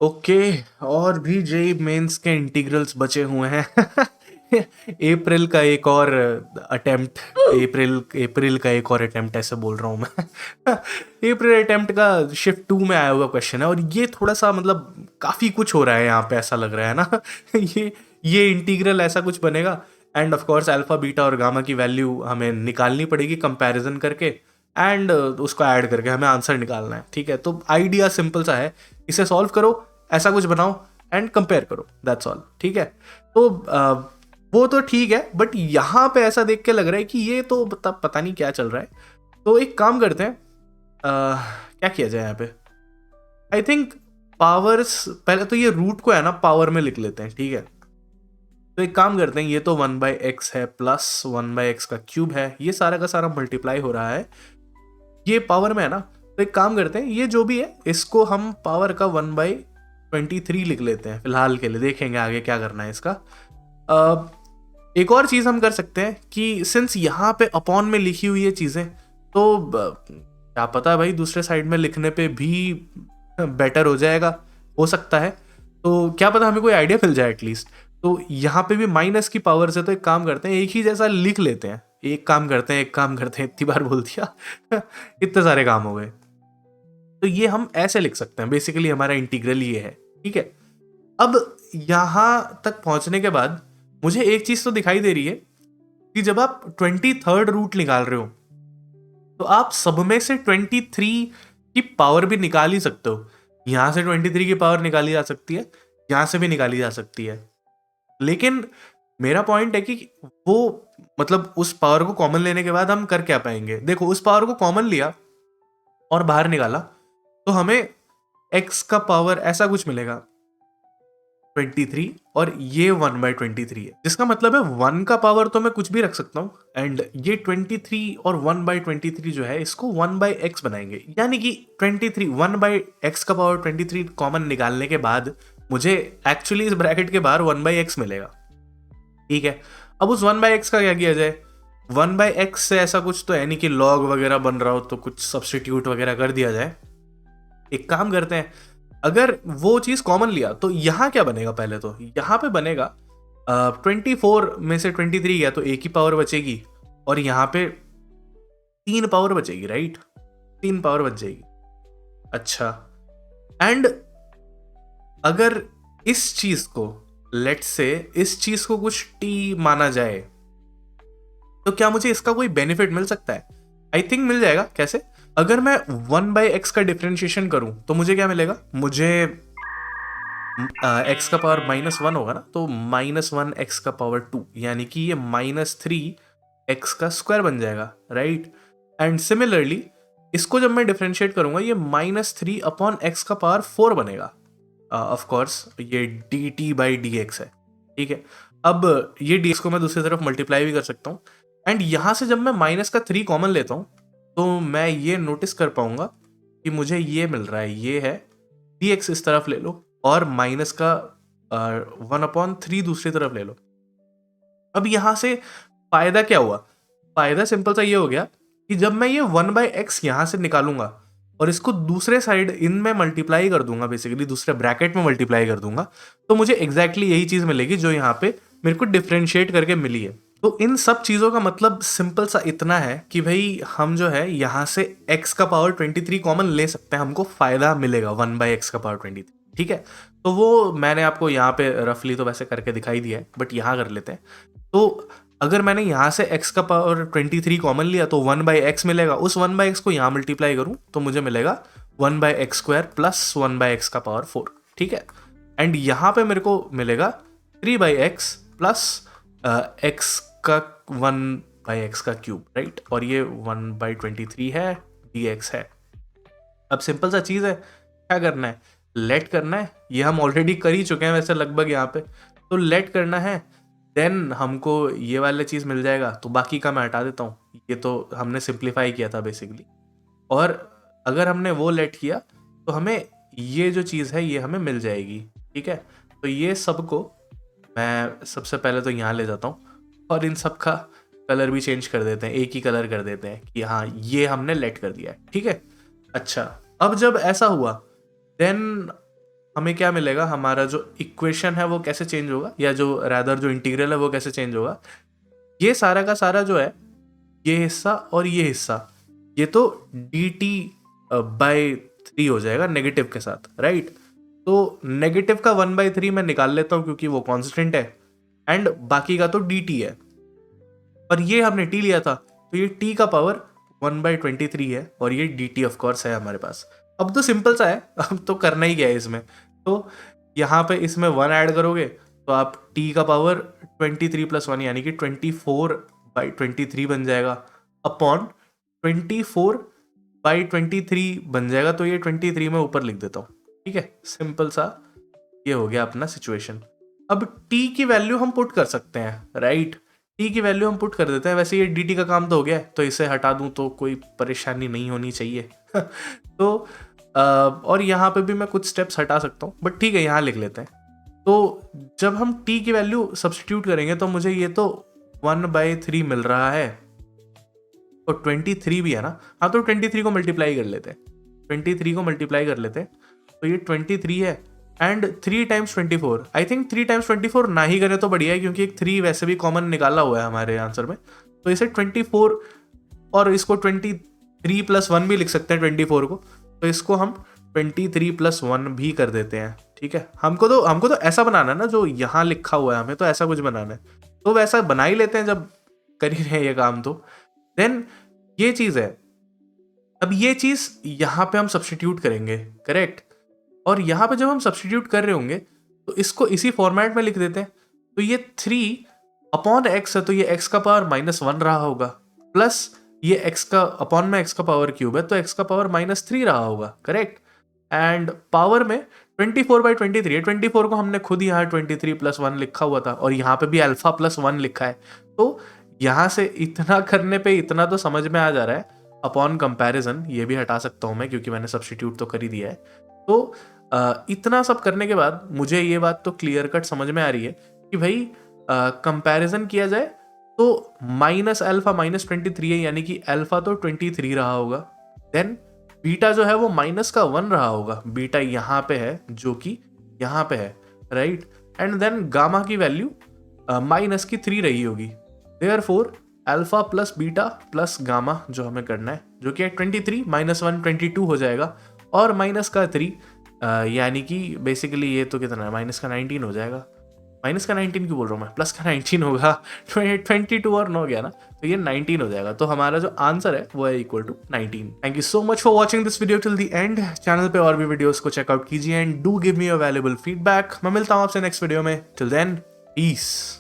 Okay. और भी JEE mains के इंटीग्रल्स बचे हुए हैं। अप्रैल का एक और अटेम्प्ट। अप्रैल का एक और अटेम्प्ट ऐसे बोल रहा हूँ मैं। अप्रैल अटेम्प्ट का शिफ्ट 2 में आया हुआ क्वेश्चन है, और ये थोड़ा सा मतलब काफ़ी कुछ हो रहा है यहाँ पे, ऐसा लग रहा है ना। ये इंटीग्रल ऐसा कुछ बनेगा, end of course alpha beta और गामा की वैल्यू हमें निकालनी पड़ेगी कंपैरिजन करके, एंड उसको ऐड करके हमें आंसर निकालना है। ठीक है, तो आइडिया सिंपल सा है, इसे सॉल्व करो, ऐसा कुछ बनाओ एंड कंपेयर करो, दैट्स ऑल। ठीक है, तो वो तो ठीक है, बट यहाँ पे ऐसा देख के लग रहा है कि ये तो पता नहीं क्या चल रहा है। तो एक काम करते हैं, क्या किया जाए यहाँ पे। आई थिंक पावर्स, पहले तो ये रूट को है ना पावर में लिख लेते हैं। ठीक है, तो एक काम करते हैं, ये तो 1/x है प्लस 1/x का क्यूब है, ये सारा का सारा मल्टीप्लाई हो रहा है, ये पावर में है ना। तो एक काम करते हैं, ये जो भी है इसको हम पावर का 1/23 लिख लेते हैं फिलहाल के लिए, देखेंगे आगे क्या करना है इसका। एक और चीज़ हम कर सकते हैं कि सिंस यहाँ पे अपॉन में लिखी हुई है चीज़ें, तो क्या पता भाई दूसरे साइड में लिखने पे भी बेटर हो जाएगा, हो सकता है। तो क्या पता हमें कोई आइडिया मिल जाए एटलीस्ट। तो यहाँ पे भी माइनस की पावर से, तो एक काम करते हैं एक ही जैसा लिख लेते हैं। एक काम करते हैं इतनी बार बोल दिया। इतने सारे काम हो गए। तो ये हम ऐसे लिख सकते हैं, बेसिकली हमारा इंटीग्रल ये है। ठीक है, अब यहां तक पहुंचने के बाद मुझे एक चीज तो दिखाई दे रही है कि जब आप 23rd रूट निकाल रहे हो, तो आप सब में से 23 की पावर भी निकाल ही सकते हो। यहां से 23 की पावर निकाली जा सकती है, यहां से भी निकाली जा सकती है, लेकिन मेरा पॉइंट है कि वो मतलब उस पावर को कॉमन लेने के बाद हम कर क्या पाएंगे। देखो, उस पावर को कॉमन लिया और बाहर निकाला, तो हमें x का पावर ऐसा कुछ मिलेगा 23, और ये 1/23 है, जिसका मतलब है 1 का पावर तो मैं कुछ भी रख सकता हूँ, एंड ये 23 और 1/23 जो है इसको 1/x बनाएंगे, यानी कि 23 1/x का पावर 23 कॉमन निकालने के बाद मुझे एक्चुअली इस ब्रैकेट के बाहर 1/x मिलेगा। ठीक है, अब उस 1/x का क्या किया जाए। 1/x से ऐसा कुछ तो है नहीं कि लॉग वगैरह बन रहा हो, तो कुछ सब्सटीट्यूट वगैरह कर दिया जाए। एक काम करते हैं, अगर वो चीज कॉमन लिया तो यहां क्या बनेगा। पहले तो यहां पे बनेगा 24 में से 23 गया तो एक ही पावर बचेगी, और यहां पे 3 पावर बचेगी, राइट। 3 पावर बच जाएगी। अच्छा, एंड अगर इस चीज को, लेट से इस चीज को कुछ टी माना जाए, तो क्या मुझे इसका कोई बेनिफिट मिल सकता है। आई थिंक मिल जाएगा। कैसे, अगर मैं 1/x का डिफ्रेंशिएशन करूं तो मुझे क्या मिलेगा। मुझे x का पावर -1 होगा ना, तो -1 x का पावर 2, यानी कि ये -3 x का स्क्वायर बन जाएगा, राइट। एंड सिमिलरली इसको जब मैं डिफ्रेंशिएट करूंगा, ये -3/x का पावर 4 बनेगा। ऑफ कोर्स ये dt/dx है। ठीक है, अब ये dx को मैं दूसरी तरफ मल्टीप्लाई भी कर सकता हूँ, एंड यहां से जब मैं माइनस का 3 कॉमन लेता हूँ, तो मैं ये नोटिस कर पाऊंगा कि मुझे ये मिल रहा है, ये है dx इस तरफ ले लो, और माइनस का 1/3 दूसरी तरफ ले लो। अब यहां से फायदा क्या हुआ। फायदा सिंपल सा ये हो गया कि जब मैं ये 1/x यहां से निकालूंगा और इसको दूसरे साइड इनमें मल्टीप्लाई कर दूंगा, बेसिकली दूसरे ब्रैकेट में मल्टीप्लाई कर दूंगा, तो मुझे एग्जैक्टली यही चीज मिलेगी जो यहाँ पे मेरे को डिफ्रेंशिएट करके मिली है। तो इन सब चीजों का मतलब सिंपल सा इतना है कि भाई हम जो है यहाँ से x का पावर 23 कॉमन ले सकते हैं, हमको फायदा मिलेगा 1/x का पावर 23। ठीक है, तो वो मैंने आपको यहाँ पे रफली तो वैसे करके दिखाई दिया है, बट यहाँ कर लेते हैं। तो अगर मैंने यहाँ से x का पावर 23 कॉमन लिया तो 1/x मिलेगा, उस 1/x को यहाँ मल्टीप्लाई करूँ तो मुझे मिलेगा 1/x² प्लस 1/x का पावर 4। ठीक है, एंड यहाँ पे मेरे को मिलेगा 3/x प्लस x का 1/x का क्यूब, राइट। और ये 1/23 है, dx है। अब सिंपल सा चीज़ है, क्या करना है, लेट करना है। ये हम ऑलरेडी कर ही चुके हैं वैसे लगभग यहाँ पे, तो लेट करना है, देन हमको ये वाला चीज़ मिल जाएगा। तो बाकी का मैं हटा देता हूँ, ये तो हमने सिंप्लीफाई किया था बेसिकली। और अगर हमने वो लेट किया तो हमें ये जो चीज़ है ये हमें मिल जाएगी। ठीक है, तो ये सबको मैं सबसे पहले तो यहाँ ले जाता हूँ, और इन सब का कलर भी चेंज कर देते हैं, एक ही कलर कर देते हैं कि हाँ ये हमने लेट कर दिया है। ठीक है, अच्छा, अब जब ऐसा हुआ देन हमें क्या मिलेगा, हमारा जो इक्वेशन है वो कैसे चेंज होगा, या जो रैदर जो इंटीग्रल है वो कैसे चेंज होगा। ये सारा का सारा जो है, ये हिस्सा और ये हिस्सा, ये तो dt बाई 3 हो जाएगा नेगेटिव के साथ, राइट। तो नेगेटिव का 1/3 मैं निकाल लेता हूँ क्योंकि वो कांस्टेंट है, एंड बाकी का तो dt है। और ये हमने t लिया था, तो ये t का पावर 1/23 है, और ये dt ऑफ कोर्स है हमारे पास। अब तो सिंपल सा है, अब तो करना ही क्या है इसमें। तो यहाँ पे इसमें 1 ऐड करोगे तो आप t का पावर 23 + 1 यानी कि 24/23 बन जाएगा, अपॉन 24/23 बन जाएगा। तो ये 23 में ऊपर लिख देता हूँ, ठीक है। सिंपल सा ये हो गया अपना सिचुएशन। अब t की वैल्यू हम पुट कर सकते हैं, राइट। t की वैल्यू हम पुट कर देते हैं। वैसे ये dt का काम तो हो गया है, तो इसे हटा दूं तो कोई परेशानी नहीं होनी चाहिए। तो और यहाँ पे भी मैं कुछ स्टेप्स हटा सकता हूँ, बट ठीक है यहाँ लिख लेते हैं। तो जब हम t की वैल्यू सब्स्टिट्यूट करेंगे तो मुझे ये तो 1/3 मिल रहा है, तो 23 भी है ना। हाँ, तो 23 को मल्टीप्लाई कर लेते हैं, 23 को मल्टीप्लाई कर लेते हैं, तो ये 23 है, एंड 3 × 24। आई थिंक 3 × 24 ना ही करें तो बढ़िया है, क्योंकि एक 3 वैसे भी कॉमन निकाला हुआ है हमारे आंसर में। तो इसे 24 और इसको 23 + 1 भी लिख सकते हैं 24 को, तो इसको हम 23 + 1 भी कर देते हैं, ठीक है। हमको तो ऐसा बनाना है ना, जो यहाँ लिखा हुआ है हमें तो ऐसा कुछ बनाना है, तो वैसा बना ही लेते हैं जब कर ही रहे हैं ये काम। तो देन ये चीज है, अब ये चीज यहाँ पे हम सब्स्टिट्यूट करेंगे, करेक्ट। और यहाँ पे जब हम सब्स्टिट्यूट कर रहे होंगे तो इसको इसी फॉर्मेट में लिख देते हैं। तो ये 3/x है, तो ये x का पावर -1 रहा होगा, प्लस ये x का अपॉन में x का पावर क्यूब है, तो x का पावर -3 रहा होगा, करेक्ट। एंड पावर में 24/23 है, 24 को हमने खुद यहाँ 23 + 1 लिखा हुआ था, और यहाँ पे भी अल्फा +1 लिखा है। तो यहाँ से इतना करने पे इतना तो समझ में आ जा रहा है। अपॉन कंपैरिजन ये भी हटा सकता हूँ मैं, क्योंकि मैंने सब्स्टिट्यूट तो कर ही दिया है। तो इतना सब करने के बाद मुझे ये बात तो क्लियर कट समझ में आ रही है कि भाई कंपैरिजन किया जाए तो -α -23 है, यानी कि अल्फा तो 23 रहा होगा, देन बीटा जो है वो -1 रहा होगा, बीटा यहाँ पे है जो कि यहाँ पे है, राइट। एंड देन गामा की वैल्यू -3 रही होगी, therefore alpha plus beta plus gamma जो हमें करना है, जो कि 23 -1 22 हो जाएगा, और -3 यानी कि बेसिकली ये तो कितना है, -19 हो जाएगा। -19 क्यों बोल रहा हूँ मैं, +19 होगा। 22 और 9 गया ना, तो ये 19 हो जाएगा। तो हमारा जो आंसर है वो है equal to 19। Thank you so much for watching this video till the end. Channel पे और भी वीडियोस को चेकआउट कीजिए, and do give me a valuable feedback. मैं मिलता हूँ आपसे नेक्स्ट वीडियो में, टिल देन पीस।